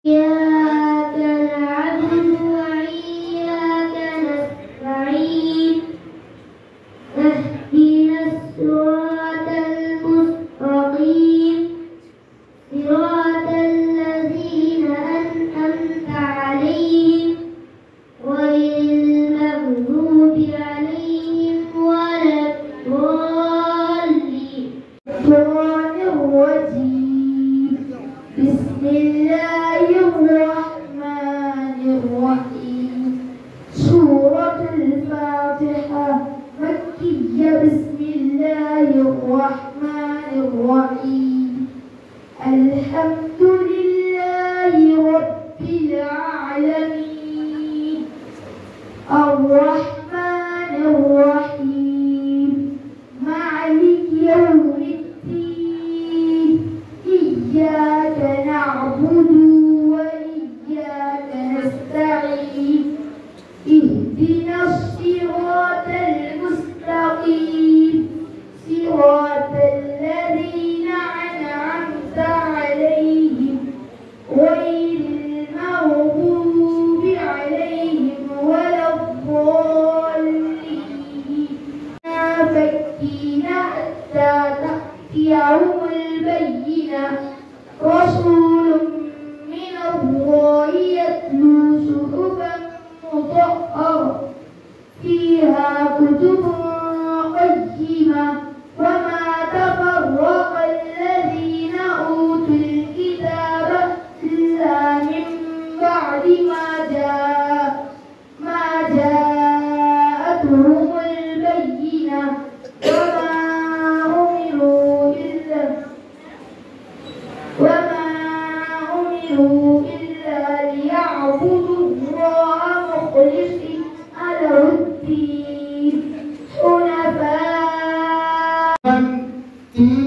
إياك نعبد وإياك نستعين اهدنا الصراط المستقيم صراط الذين أنعمت عليهم غير المغضوب عليهم ولا الضالين. الشيطان الرجيم. بسم الله الرحمن الرحيم. سورة الفاتحة مكية. بسم الله الرحمن الرحيم. الحمد لله رب العالمين الرحمن الرحيم مالك يوم الدين إياك نعبد وإياك نستعين اهدنا الصراط المستقيم صراط الذين أنعمت عليهم غير المغضوب عليهم ولا الضالين. فكين حتى تأتيهم البينة رسول من الله يتلو صحفا مطهرة فيها كتب قيمة وما تفرق الذين أوتوا الكتاب إلا من بعد ما جاءتهم البينة وما أمروا إلا ليعبدوا الله مخلصين له الدين حنفاء. 3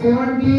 70,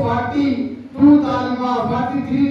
43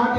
8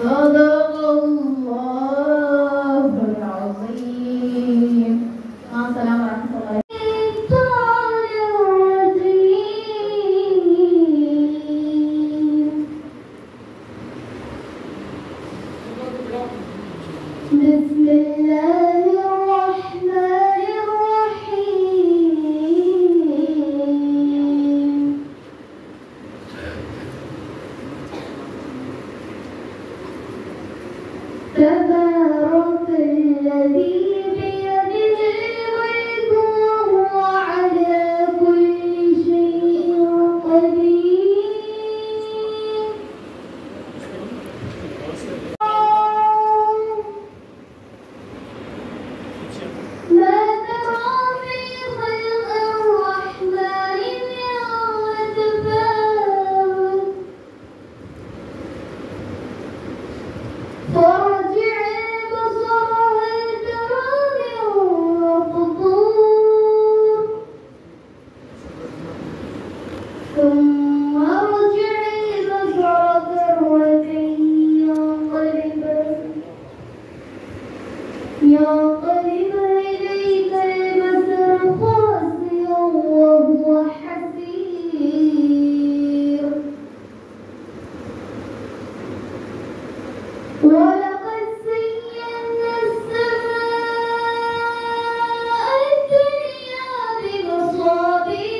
صدق الله العظيم. ينقلب إليك البصر خاسئا وهو حسير ولقد زينا السماء الدنيا بمصابيح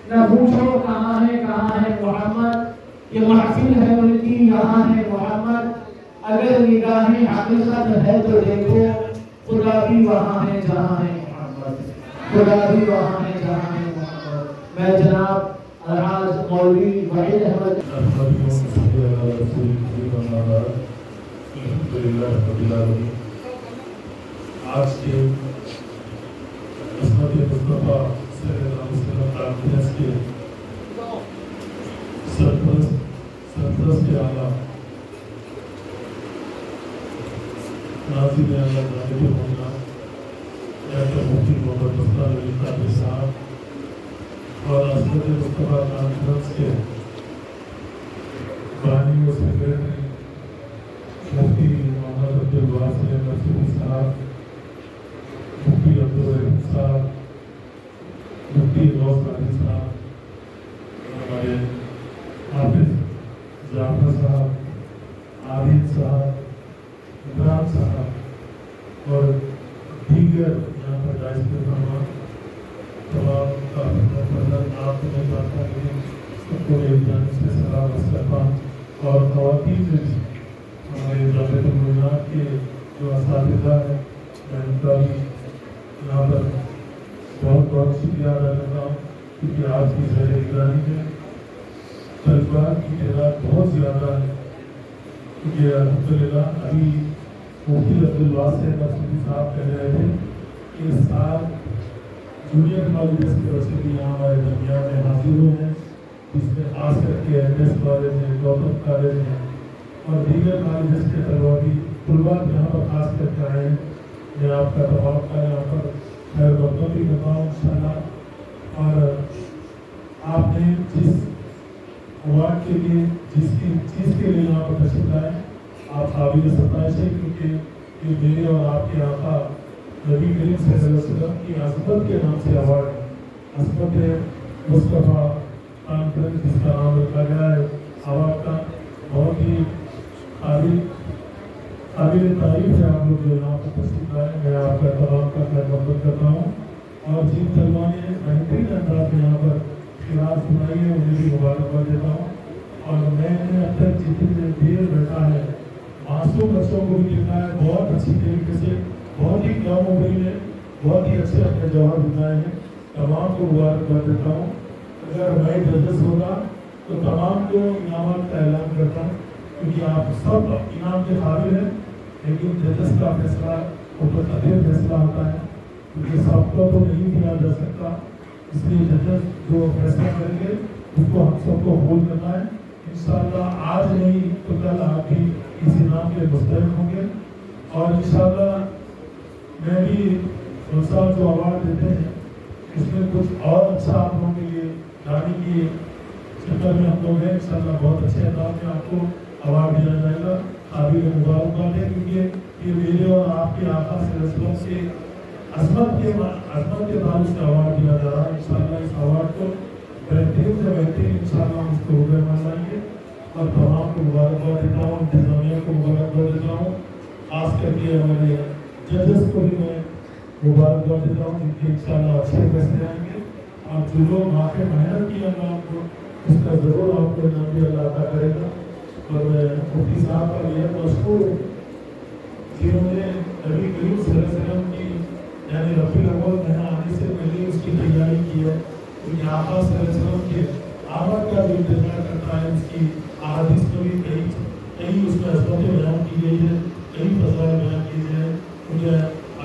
نہ پوچھو کہاں ہے محمد، یہ محفل ہے ان کی یہاں ہے محمد، اگر نگاہیں حقیقت ہے تو دیکھو خدا بھی وہاں ہے جہاں ہے محمد، خدا بھی وہاں ہے جہاں ہے محمد۔ میں جناب الحاج مولوی وحید احمد آج کے عصمت مصطفیٰ صلی اللہ علیہ وسلم کانفرنس کے سرپرست کے اعلیٰ ناظرین اللہ جانب مولانا ڈاکٹر مفتی محمد مصطفیٰ علی قادری صاحب اور عصمت مصطفیٰ کانفرنس کے بانی و سیکریٹری مفتی محمد عبدالواسع نصیری صاحب، مفتی عبدالرحیم صاحب، مفتی غوث علی صاحب، ہمارے حافظ جعفر صاحب، عابد صاحب، عمران صاحب اور دیگر یہاں پر جائز پر تمام آپ کو نہیں پاتا لیکن سب کو ایک جانب سے سلام استقبال اور خواتین میں بھی ہمارے جامعۃ المعینات کے جو اساتذہ ہیں میں ان کا بھی یہاں پر بہت بہت شکریہ ادا کرتا ہوں کیونکہ آپ کی زیر نگرانی میں طلباء کی تعداد بہت زیادہ ہے، کیونکہ الحمدللہ ابھی مفتی عبدالواسع نصیری صاحب کہہ رہے تھے کہ اس سال جونیئر کالجز کے بچے بھی یہاں ہمارے درمیان میں حاضر ہوئے ہیں، جس میں خاص کر کے این ایس کالج ہے، گوتم کالج ہے اور دیگر کالجز کے طلباء یہاں پر خاص کر کے آئے ہیں۔ میں آپ کا تمام کا یہاں پر خیر مقدم بھی کرتا ہوں انشاءاللہ، اور آپ نے جس اوارڈ کے لیے جس کی چیز کے لیے یہاں پر تشریف لائے آپ قابل ستائش ہے، کیونکہ یہ میرے اور آپ کے آقا نبی کریم صلی اللہ علیہ وسلم کی عظمت کے نام سے اوارڈ ہے، عظمت مصطفیٰ کانفرنس جس کا نام رکھا گیا ہے اوارڈ کا، بہت ہی قابل تعریف ہے آپ لوگ جو یہاں پر تشریف لائے۔ میں آپ کا تمام کا خیر مقدم کرتا ہوں، اور جن طلباء نے بہترین انداز میں یہاں پر قرأت سنائی ہے انہیں بھی مبارکباد دیتا ہوں، اور میں نے اب تک جتنے دیر بیٹھا ہے معصوم بچوں کو بھی دیکھا ہے، بہت اچھی طریقے سے بہت ہی کم عمری میں بہت ہی اچھے اپنے جواب دکھائے ہیں، تمام کو مبارکباد دیتا ہوں۔ اگر میں ججز ہوگا تو تمام کو انعامات کا اعلان کرتا ہوں، کیونکہ آپ سب انعام کے قابل ہیں، لیکن ججز کا فیصلہ متقدر فیصلہ ہوتا ہے، کیونکہ سب کو تو نہیں دیا جا سکتا، اس لیے ججز جو فیصلہ کریں گے اس کو ہم سب کو قبول کرنا ہے۔ انشاءاللہ آج نہیں تو کل آپ بھی اس انعام کے مستحق ہوں گے، اور انشاءاللہ میں بھی صاحب جو اوارڈ دیتے ہیں اس میں کچھ اور اچھا آپ لوگوں کے لیے لانے کی شکل میں ہم لوگ ہیں، انشاءاللہ بہت اچھے انداز میں آپ کو اوارڈ دیا جائے گا، قابل مبارکباد ہے، کیونکہ یہ میرے اور آپ کے آقا صلی اللہ علیہ وسلم سے عظمت کے تعلق سے اوارڈ دیا جا رہا ہے۔ انشاءاللہ اس اوارڈ کو بہترین سے بہترین انشاءاللہ ہم اس کو روبے مان لائیں گے، اور تمام کو مبارکباد دیتا ہوں، انتظامیہ کو مبارکباد دیتا ہوں، خاص کر کے ہمارے ججز کو بھی میں مبارکباد دیتا ہوں، ان کے انشاءاللہ اچھے فیصلے آئیں گے، اور جو لوگ واقعی محنت کی اللہ آپ کو اس کا ضرور آپ کو انعام بھی اللہ عطا کرے گا۔ اور میں مفتی صاحب کا یہ مشکور ہوں جنہوں نے نبی کریم صلی اللہ علیہ وسلم کی یعنی ربیع الاول مہینہ آنے سے پہلے اس کی تیاری کی ہے، کیونکہ آقا صلی اللہ علیہ وسلم کے آمد کا جو انتظار کرتا ہے اس کی احادیث میں بھی کئی اس میں عظمتیں بیان کی گئی ہے، کئی فضائل بیان کی گئی ہیں۔ مجھے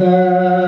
لا